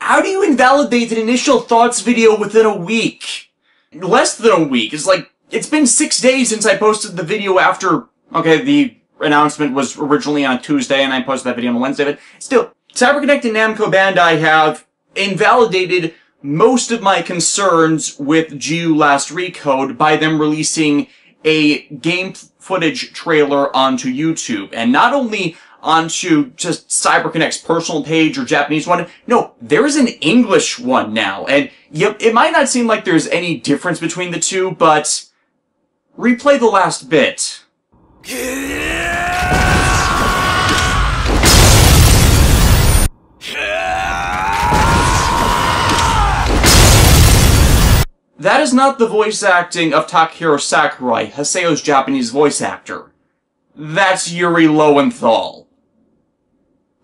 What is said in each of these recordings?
how do you invalidate an initial thoughts video within a week? Less than a week. It's like, it's been 6 days since I posted the video after, okay, the announcement was originally on Tuesday and I posted that video on Wednesday, but still, CyberConnect and Namco Bandai have invalidated most of my concerns with GU Last Recode by them releasing a game footage trailer onto YouTube. And not only onto just CyberConnect's personal page or Japanese one, no, there is an English one now. And yep, it might not seem like there's any difference between the two, but replay the last bit. That is not the voice acting of Takahiro Sakurai, Haseo's Japanese voice actor. That's Yuri Lowenthal.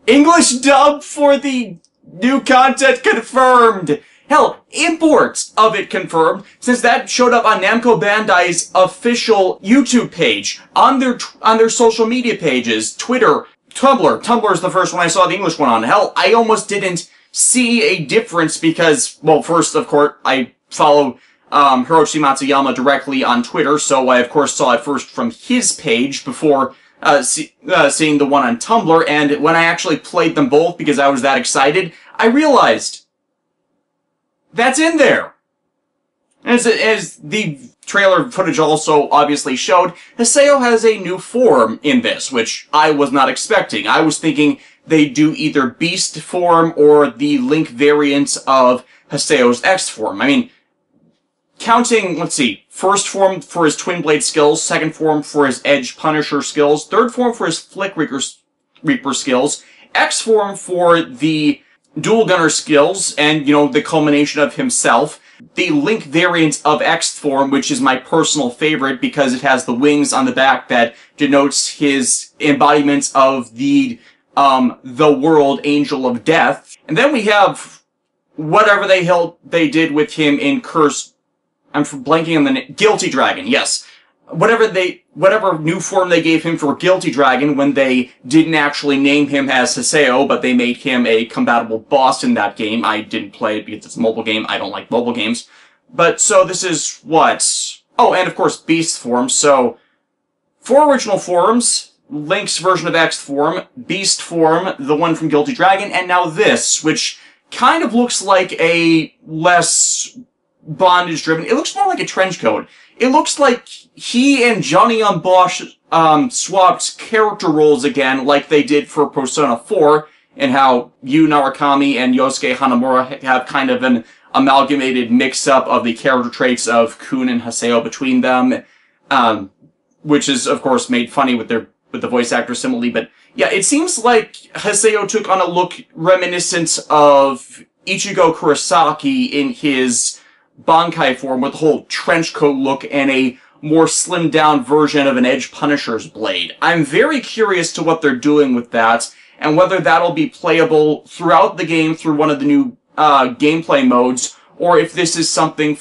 English dub for the new content confirmed! Hell, imports of it confirmed, since that showed up on Namco Bandai's official YouTube page, on their social media pages, Twitter, Tumblr. Tumblr is the first one I saw the English one on. Hell, I almost didn't see a difference because, well, first, of course, I follow Hiroshi Matsuyama directly on Twitter, so I, of course, saw it first from his page before seeing the one on Tumblr, and when I actually played them both because I was that excited, I realized that's in there. As the trailer footage also obviously showed, Haseo has a new form in this, which I was not expecting. I was thinking they'd do either Beast form or the Link variant of Haseo's X form. I mean, counting, let's see, first form for his Twin Blade skills, second form for his Edge Punisher skills, third form for his Flick Reaper skills, X form for the Dual Gunner skills, and, you know, the culmination of himself. The Link variant of X form, which is my personal favorite because it has the wings on the back that denotes his embodiment of the world Angel of Death. And then we have whatever they did with him in Cursed. I'm blanking on the name. Guilty Dragon, yes. Whatever new form they gave him for Guilty Dragon when they didn't actually name him as Haseo, but they made him a compatible boss in that game. I didn't play it because it's a mobile game. I don't like mobile games. But, so this is what? Oh, and of course, Beast form. So, 4 original forms, Link's version of X form, Beast form, the one from Guilty Dragon, and now this, which kind of looks like a less bondage-driven. It looks more like a trench coat. It looks like he and Johnny on Bosch swapped character roles again, like they did for Persona 4, and how Yu Narukami and Yosuke Hanamura have kind of an amalgamated mix-up of the character traits of Kun and Haseo between them, which is, of course, made funny with the voice actor simile. But yeah, it seems like Haseo took on a look reminiscent of Ichigo Kurosaki in his Bankai form with the whole trench coat look and a more slimmed down version of an Edge Punisher's blade. I'm very curious to what they're doing with that, and whether that'll be playable throughout the game through one of the new gameplay modes, or if this is something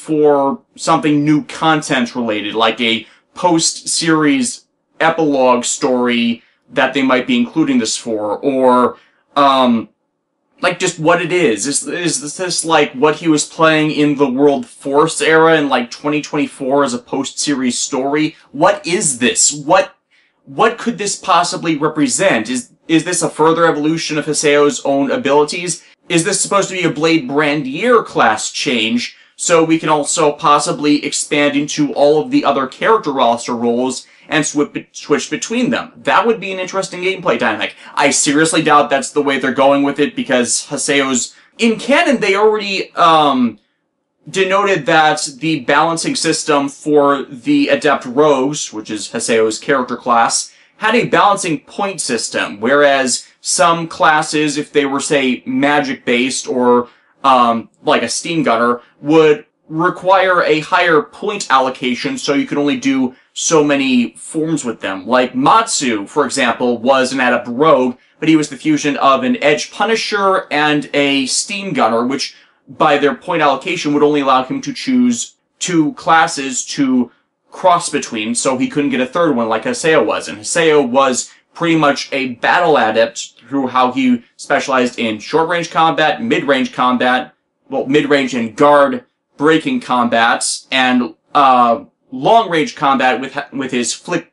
new content related, like a post-series epilogue story that they might be including this for, or like, just what it is. Is this, like, what he was playing in the World Force era in, like, 2024 as a post-series story? What is this? What could this possibly represent? Is this a further evolution of Haseo's own abilities? Is this supposed to be a Blade Brandier class change, so we can also possibly expand into all of the other character roster roles and switch between them? That would be an interesting gameplay dynamic. I seriously doubt that's the way they're going with it, because Haseo's... In canon, they already denoted that the balancing system for the Adept Rogues, which is Haseo's character class, had a balancing point system, whereas some classes, if they were, say, magic-based or like a Steam Gunner, would require a higher point allocation, so you could only do so many forms with them. Like Matsu, for example, was an Adept Rogue, but he was the fusion of an Edge Punisher and a Steam Gunner, which, by their point allocation, would only allow him to choose 2 classes to cross between, so he couldn't get a third one like Haseo was. And Haseo was pretty much a battle adept through how he specialized in short-range combat, mid-range combat, well, mid-range and guard breaking combats, and long-range combat with his flick,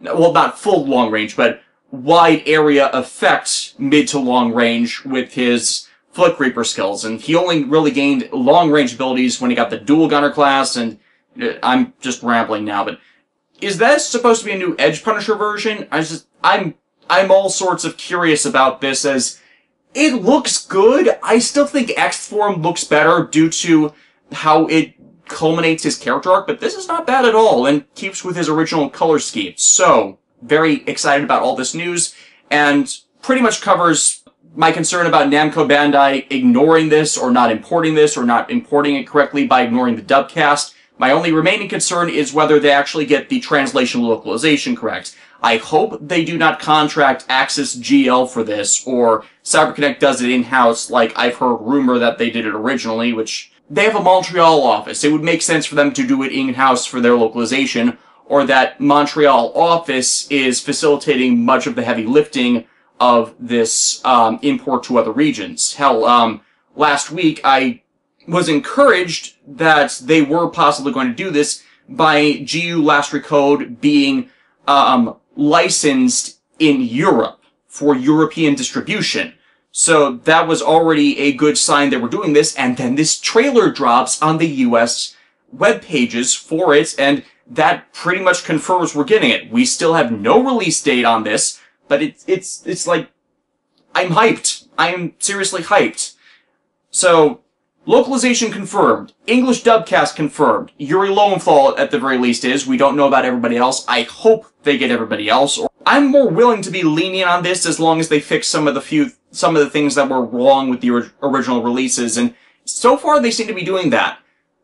well, not full long-range, but wide area effect mid to long range with his Flick Reaper skills. And he only really gained long-range abilities when he got the Dual Gunner class, and I'm just rambling now, but is that supposed to be a new Edge Punisher version? I'm all sorts of curious about this, as it looks good. I still think X Form looks better due to how it culminates his character arc, but this is not bad at all, and keeps with his original color scheme. So, very excited about all this news, and pretty much covers my concern about Namco Bandai ignoring this, or not importing this, or not importing it correctly by ignoring the dubcast. My only remaining concern is whether they actually get the translation localization correct. I hope they do not contract Axis GL for this, or CyberConnect does it in-house like I've heard rumor that they did it originally, which they have a Montreal office. It would make sense for them to do it in-house for their localization, or that Montreal office is facilitating much of the heavy lifting of this import to other regions. Hell, last week I was encouraged that they were possibly going to do this by GU Last Recode being licensed in Europe for European distribution. So that was already a good sign they were doing this, and then this trailer drops on the US web pages for it, and that pretty much confirms we're getting it. We still have no release date on this, but it's like, I'm hyped. I'm seriously hyped. So, localization confirmed. English dubcast confirmed. Yuri Lowenthal, at the very least, is. We don't know about everybody else. I hope they get everybody else. I'm more willing to be lenient on this as long as they fix some of the things that were wrong with the original releases, and so far they seem to be doing that.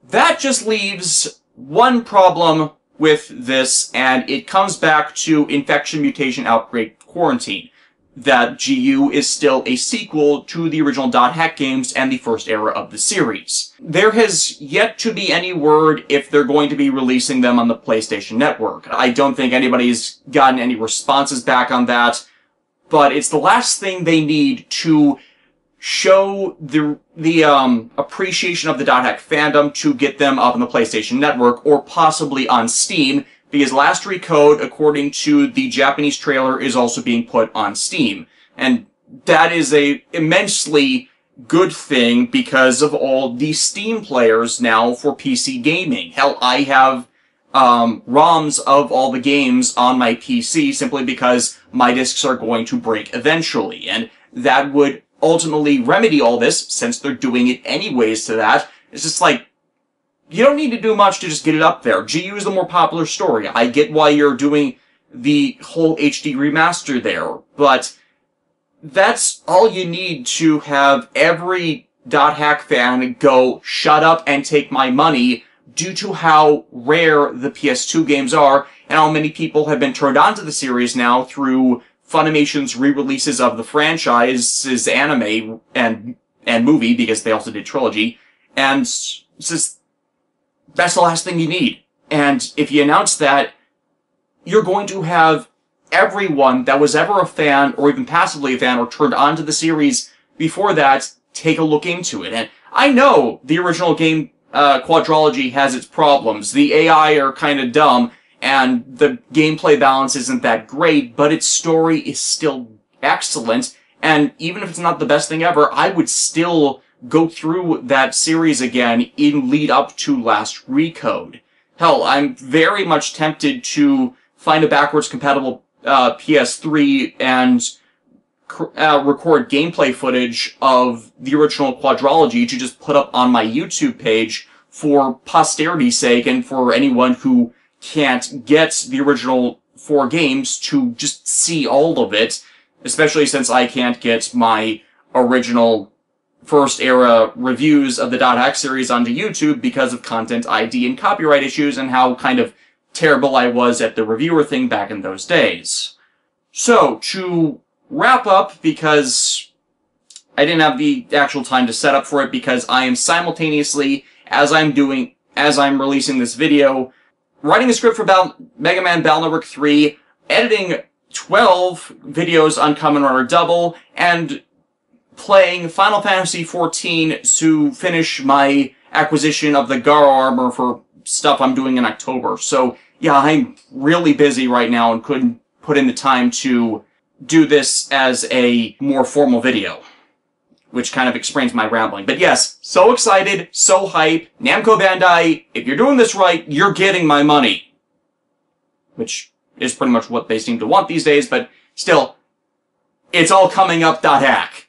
That just leaves one problem with this, and it comes back to Infection, Mutation, Outbreak, Quarantine. That GU is still a sequel to the original Dot Hack games and the first era of the series. There has yet to be any word if they're going to be releasing them on the PlayStation Network. I don't think anybody's gotten any responses back on that, but it's the last thing they need to show the appreciation of the Dot Hack fandom to get them up on the PlayStation Network, or possibly on Steam, because Last Recode, according to the Japanese trailer, is also being put on Steam. And that is a immensely good thing because of all the Steam players now for PC gaming. Hell, I have ROMs of all the games on my PC simply because my discs are going to break eventually, and that would ultimately remedy all this, since they're doing it anyways to that. It's just like, you don't need to do much to just get it up there. GU is the more popular story. I get why you're doing the whole HD remaster there, but that's all you need to have every Dot Hack fan go, shut up and take my money, due to how rare the PS2 games are, and how many people have been turned on to the series now through Funimation's re-releases of the franchise's anime and movie, because they also did trilogy, and it's just, that's the last thing you need. And if you announce that, you're going to have everyone that was ever a fan, or even passively a fan, or turned on to the series before that, take a look into it. And I know the original game, Quadrology, has its problems. The AI are kind of dumb, and the gameplay balance isn't that great, but its story is still excellent, and even if it's not the best thing ever, I would still go through that series again in lead up to Last Recode. Hell, I'm very much tempted to find a backwards compatible PS3 and record gameplay footage of the original Quadrology to just put up on my YouTube page for posterity's sake, and for anyone who can't get the original 4 games to just see all of it, especially since I can't get my original first era reviews of the Dot Hack series onto YouTube because of content ID and copyright issues, and how kind of terrible I was at the reviewer thing back in those days. So, to wrap up, because I didn't have the actual time to set up for it, because I am simultaneously, as I'm releasing this video, writing the script for Mega Man Battle Network 3, editing 12 videos on Kamen Rider Double, and playing Final Fantasy XIV to finish my acquisition of the Garo armor for stuff I'm doing in October. So, yeah, I'm really busy right now and couldn't put in the time to do this as a more formal video, which kind of explains my rambling. But yes, so excited, so hype. Namco Bandai, if you're doing this right, you're getting my money. Which is pretty much what they seem to want these days, but still, it's all coming up. Hack.